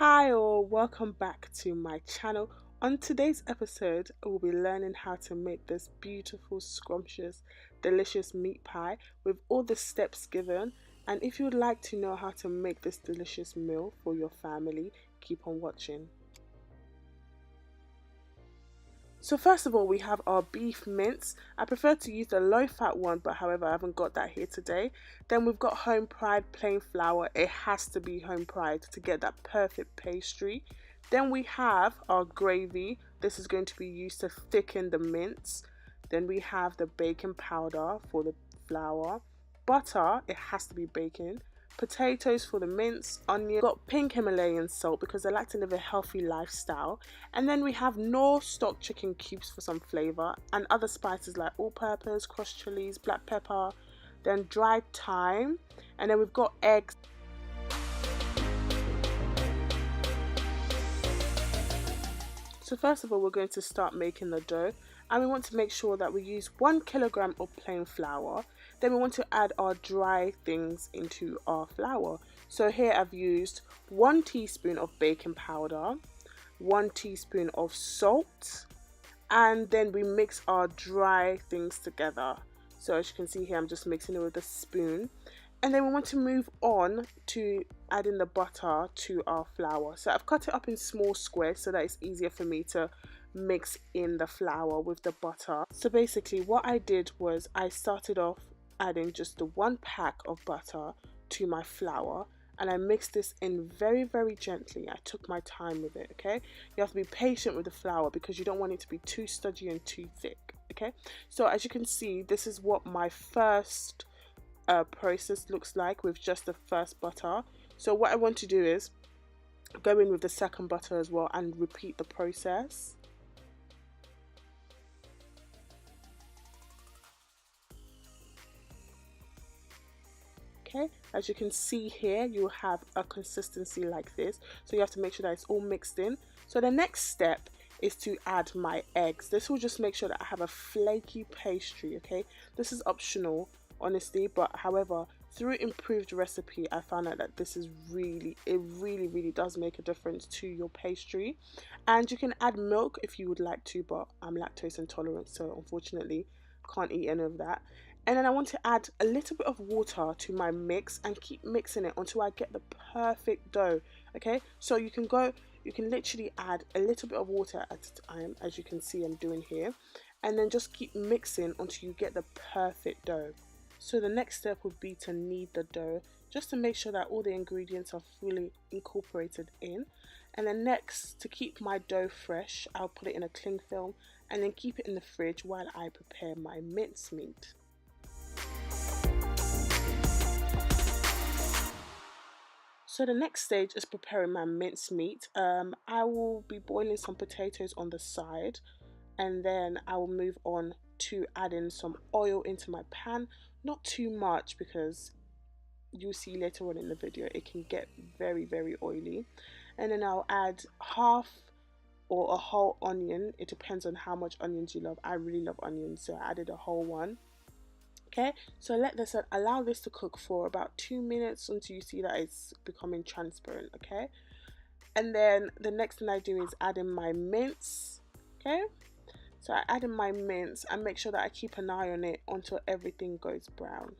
Hi all, welcome back to my channel. On today's episode, we'll be learning how to make this beautiful, scrumptious, delicious meat pie with all the steps given. And if you would like to know how to make this delicious meal for your family, keep on watching. So first of all, we have our beef mince. I prefer to use the low-fat one, but however, I haven't got that here today. Then we've got home pride plain flour. It has to be home pride to get that perfect pastry. Then we have our gravy. This is going to be used to thicken the mince. Then we have the baking powder for the flour. Butter, it has to be bacon. Potatoes for the mince, onion, got pink Himalayan salt because I like to live a healthy lifestyle, and then we have Knorr Stock chicken cubes for some flavor, and other spices like all-purpose, crushed chilies, black pepper, then dried thyme, and then we've got eggs. So first of all, we're going to start making the dough, and we want to make sure that we use 1 kilogram of plain flour. Then we want to add our dry things into our flour. So here I've used 1 teaspoon of baking powder, 1 teaspoon of salt, and then we mix our dry things together. So as you can see here, I'm just mixing it with a spoon. And then we want to move on to adding the butter to our flour. So I've cut it up in small squares so that it's easier for me to mix in the flour with the butter. So basically what I did was I started off adding just the 1 pack of butter to my flour, and I mixed this in very gently. I took my time with it, okay? You have to be patient with the flour because you don't want it to be too stodgy and too thick, okay? So as you can see, this is what my first process looks like with just the first butter. So what I want to do is go in with the second butter as well and repeat the process. Okay, as you can see here, you have a consistency like this, so you have to make sure that it's all mixed in. So the next step is to add my eggs. This will just make sure that I have a flaky pastry, okay? This is optional, honestly, but however, through improved recipe, I found out that this is really does make a difference to your pastry. And you can add milk if you would like to, but I'm lactose intolerant, so unfortunately can't eat any of that. And then I want to add a little bit of water to my mix and keep mixing it until I get the perfect dough, okay? So you can literally add a little bit of water at a time, as you can see I'm doing here, and then just keep mixing until you get the perfect dough. So the next step would be to knead the dough, just to make sure that all the ingredients are fully incorporated in. And then next, to keep my dough fresh, I'll put it in a cling film and then keep it in the fridge while I prepare my mincemeat. So the next stage is preparing my mincemeat. I will be boiling some potatoes on the side, and then I will move on to adding some oil into my pan. Not too much because you'll see later on in the video it can get very oily. And then I'll add half or a whole onion. It depends on how much onions you love. I really love onions, so I added a whole one. Okay, so allow this to cook for about 2 minutes until you see that it's becoming transparent, okay? And then the next thing I do is add in my mince, okay? So I add in my mince and make sure that I keep an eye on it until everything goes brown.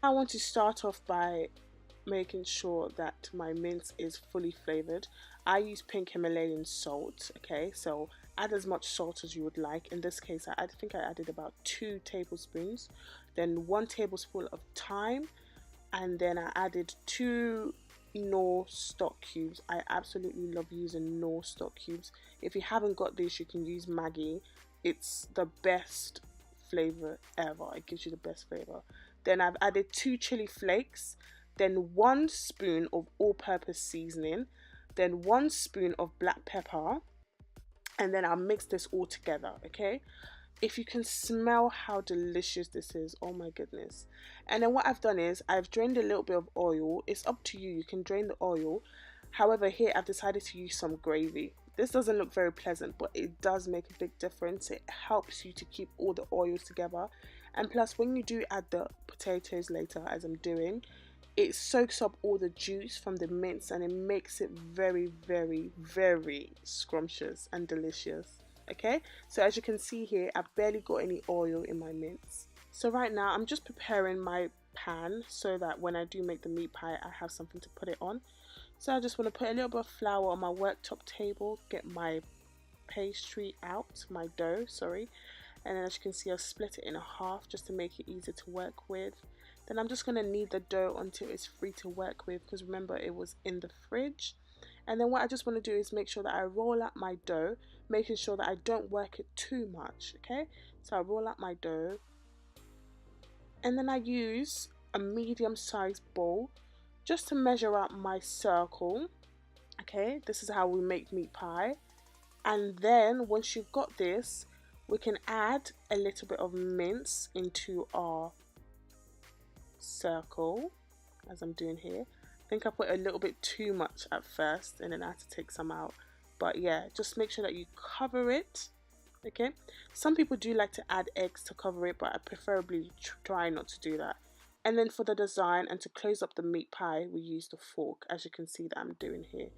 I want to start off by making sure that my mince is fully flavored. I use pink Himalayan salt, okay? So add as much salt as you would like. In this case, I think I added about 2 tablespoons. Then 1 tablespoon of thyme, and then I added 2 Knorr Stock cubes. I absolutely love using Knorr Stock cubes. If you haven't got this, you can use Maggi. It's the best flavor ever. It gives you the best flavor. Then I've added 2 chili flakes, then 1 spoon of all-purpose seasoning, then 1 spoon of black pepper, and then I'll mix this all together, okay? if you can smell how delicious this is, oh my goodness. And then what I've done is I've drained a little bit of oil. It's up to you, you can drain the oil. However, here I've decided to use some gravy. This doesn't look very pleasant, but it does make a big difference. It helps you to keep all the oils together. And plus, when you do add the potatoes later, as I'm doing, it soaks up all the juice from the mince and it makes it very, very, very scrumptious and delicious. Okay, so as you can see here, I've barely got any oil in my mince. So right now I'm just preparing my pan so that when I do make the meat pie, I have something to put it on. So I just want to put a little bit of flour on my worktop table, get my pastry out, my dough, sorry. And then as you can see, I'll split it in half just to make it easier to work with. Then I'm just going to knead the dough until it's free to work with, because remember it was in the fridge. And then what I just want to do is make sure that I roll out my dough, making sure that I don't work it too much, okay? So I roll out my dough. And then I use a medium-sized bowl just to measure out my circle, okay? This is how we make meat pie. And then once you've got this, we can add a little bit of mince into our circle, as I'm doing here. I think I put a little bit too much at first and then I had to take some out, but yeah, just make sure that you cover it, okay? Some people do like to add eggs to cover it, but I preferably try not to do that. And then for the design and to close up the meat pie, we use the fork, as you can see that I'm doing here.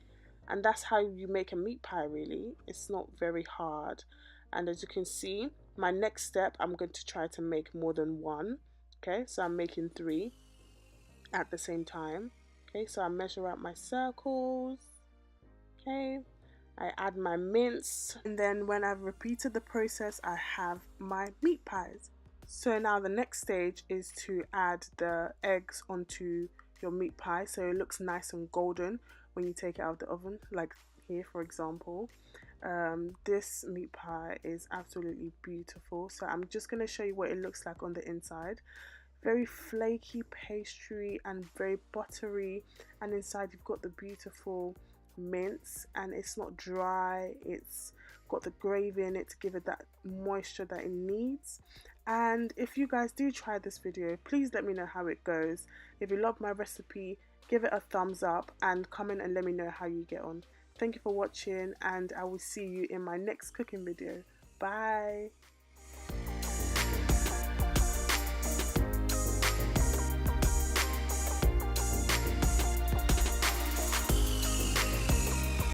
And that's how you make a meat pie, really. It's not very hard. And as you can see, my next step, I'm going to try to make more than one. Okay, so I'm making 3 at the same time. Okay, so I measure out my circles. Okay, I add my mince, and then when I've repeated the process, I have my meat pies. So now the next stage is to add the eggs onto your meat pie so it looks nice and golden when you take it out of the oven, like here for example. This meat pie is absolutely beautiful, so I'm just going to show you what it looks like on the inside. Very flaky pastry and very buttery, and inside you've got the beautiful mince, and it's not dry, it's got the gravy in it to give it that moisture that it needs. And if you guys do try this video, please let me know how it goes. If you love my recipe, give it a thumbs up and comment and let me know how you get on. Thank you for watching, and I will see you in my next cooking video. Bye.